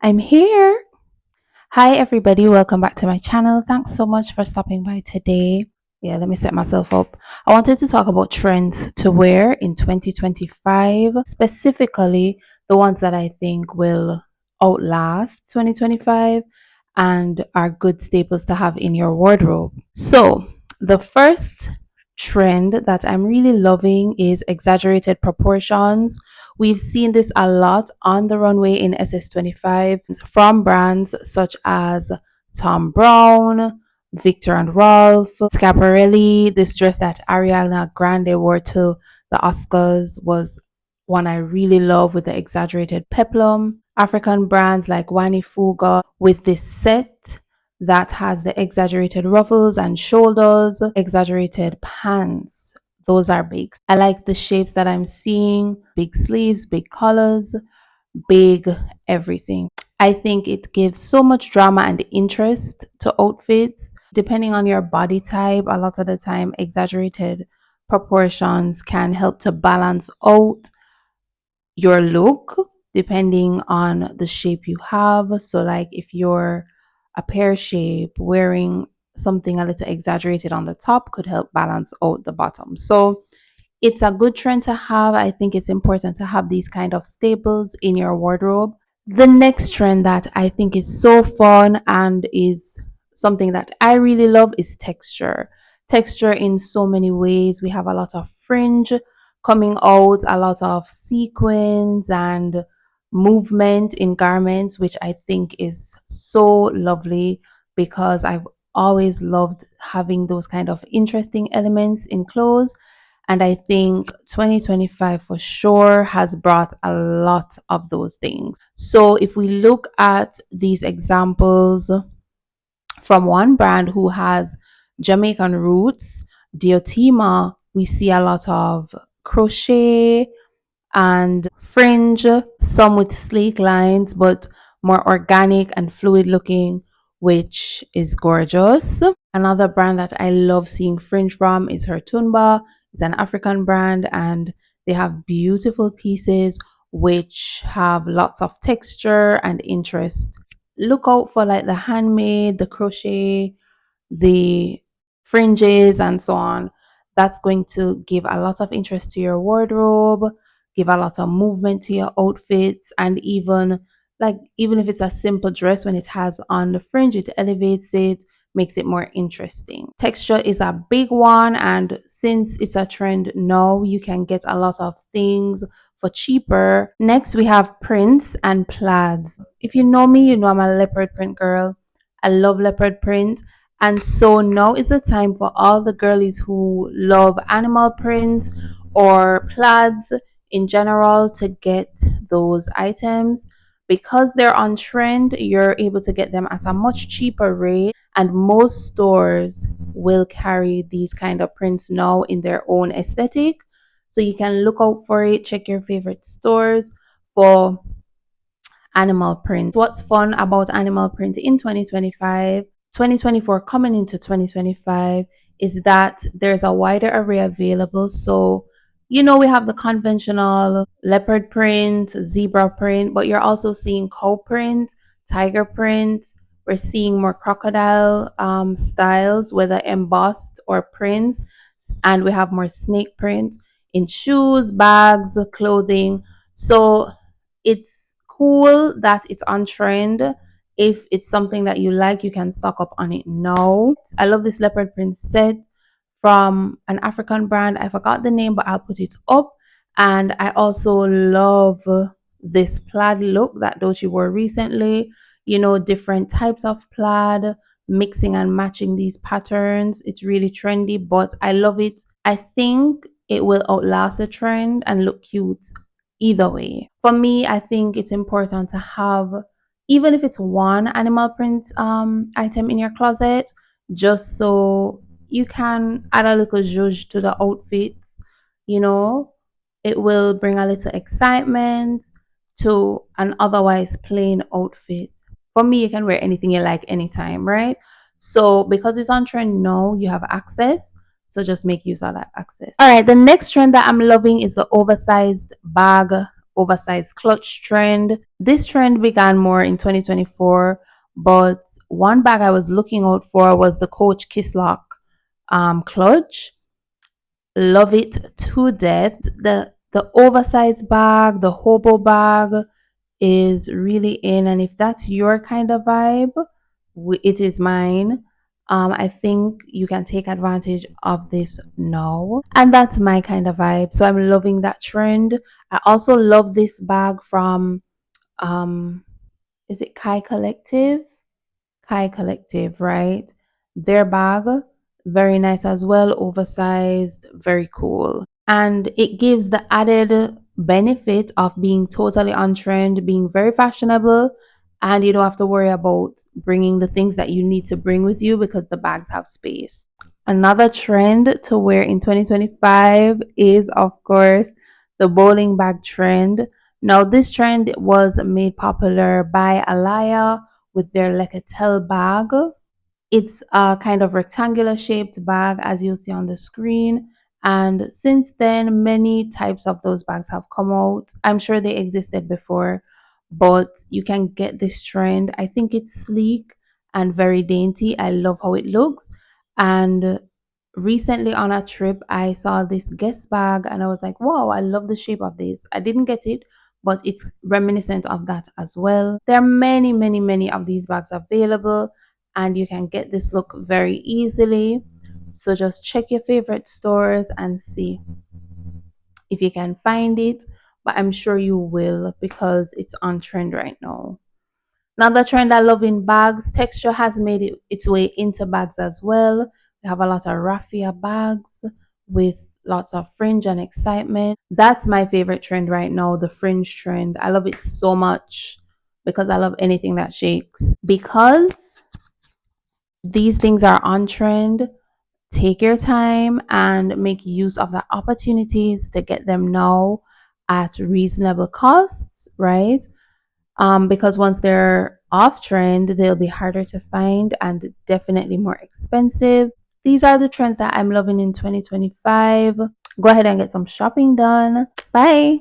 I'm here. Hi, everybody. Welcome back to my channel. Thanks so much for stopping by today. Yeah, let me set myself up. I wanted to talk about trends to wear in 2025, specifically the ones that I think will outlast 2025 and are good staples to have in your wardrobe. So, the first trend that I'm really loving is exaggerated proportions. We've seen this a lot on the runway in SS25 from brands such as Tom Brown, Victor and Rolf, Schiaparelli. This dress that Ariana Grande wore to the Oscars was one I really love with the exaggerated peplum. African brands like Wani Fuga with this set that has the exaggerated ruffles and shoulders, exaggerated pants. Those are big. I like the shapes that I'm seeing, big sleeves, big collars, big everything. I think it gives so much drama and interest to outfits. Depending on your body type, a lot of the time, exaggerated proportions can help to balance out your look depending on the shape you have. So, like if you're a pear shape, wearing something a little exaggerated on the top could help balance out the bottom. So, it's a good trend to have. I think it's important to have these kind of staples in your wardrobe. The next trend that I think is so fun and is something that I really love is texture. Texture in so many ways. We have a lot of fringe coming out, a lot of sequins and movement in garments, which I think is so lovely because I've always loved having those kind of interesting elements in clothes. And I think 2025 for sure has brought a lot of those things. So if we look at these examples from one brand who has Jamaican roots, Diotima, we see a lot of crochet and fringe, some with sleek lines, but more organic and fluid looking, which is gorgeous. Another brand that I love seeing fringe from is Hertunba. It's an African brand and they have beautiful pieces which have lots of texture and interest. Look out for like the handmade, the crochet, the fringes, and so on. That's going to give a lot of interest to your wardrobe, give a lot of movement to your outfits, and even if it's a simple dress, when it has on the fringe, it elevates it, makes it more interesting. Texture is a big one, and since it's a trend now, you can get a lot of things for cheaper. Next, we have prints and plaids. If you know me, you know I'm a leopard print girl. I love leopard print. And so now is the time for all the girlies who love animal prints or plaids in general to get those items. Because they're on trend, you're able to get them at a much cheaper rate, and most stores will carry these kind of prints now in their own aesthetic. So you can look out for it, check your favorite stores for animal print. What's fun about animal print in 2025, 2024 coming into 2025 is that there's a wider array available. So, we have the conventional leopard print, zebra print, but you're also seeing cow print, tiger print. We're seeing more crocodile styles, whether embossed or prints, and we have more snake print in shoes, bags, clothing. So it's cool that it's on trend. If it's something that you like, you can stock up on it now. I love this leopard print set from an African brand. I forgot the name, but I'll put it up. And I also love this plaid look that Dochi wore recently. Different types of plaid, mixing and matching these patterns. It's really trendy, but I love it. I think it will outlast the trend and look cute either way. For me, I think it's important to have, even if it's one animal print item in your closet, just so you can add a little zhuzh to the outfits. You know, it will bring a little excitement to an otherwise plain outfit. For me, you can wear anything you like anytime, right? So because it's on trend now, you have access. So just make use of that access. All right, the next trend that I'm loving is the oversized bag oversized clutch trend. This trend began more in 2024, but one bag I was looking out for was the Coach Kisslock clutch. Love it to death. The oversized bag, the hobo bag is really in, and if that's your kind of vibe, it is mine. I think you can take advantage of this now, and that's my kind of vibe. So I'm loving that trend. I also love this bag from um, is it Kai Collective? Kai Collective, right? Their bag, very nice as well, oversized, very cool. And it gives the added benefit of being totally on trend, being very fashionable, and you don't have to worry about bringing the things that you need to bring with you because the bags have space. Another trend to wear in 2025 is, of course, the bowling bag trend. Now, this trend was made popular by Alaia with their Le Teckel bag. It's a kind of rectangular shaped bag, as you'll see on the screen. And since then, many types of those bags have come out. I'm sure they existed before, but you can get this trend. I think it's sleek and very dainty. I love how it looks. And recently on a trip, I saw this guest bag and I was like, wow, I love the shape of this. I didn't get it, but it's reminiscent of that as well. There are many, many, many of these bags available, and you can get this look very easily. So just check your favorite stores and see if you can find it, but I'm sure you will because it's on trend right now. Another trend I love in bags, texture has made its way into bags as well. We have a lot of raffia bags with lots of fringe and excitement. That's my favorite trend right now, the fringe trend. I love it so much because I love anything that shakes. Because these things are on trend, take your time and make use of the opportunities to get them now at reasonable costs, right? Because once they're off trend, they'll be harder to find and definitely more expensive. These are the trends that I'm loving in 2025. Go ahead and get some shopping done. Bye.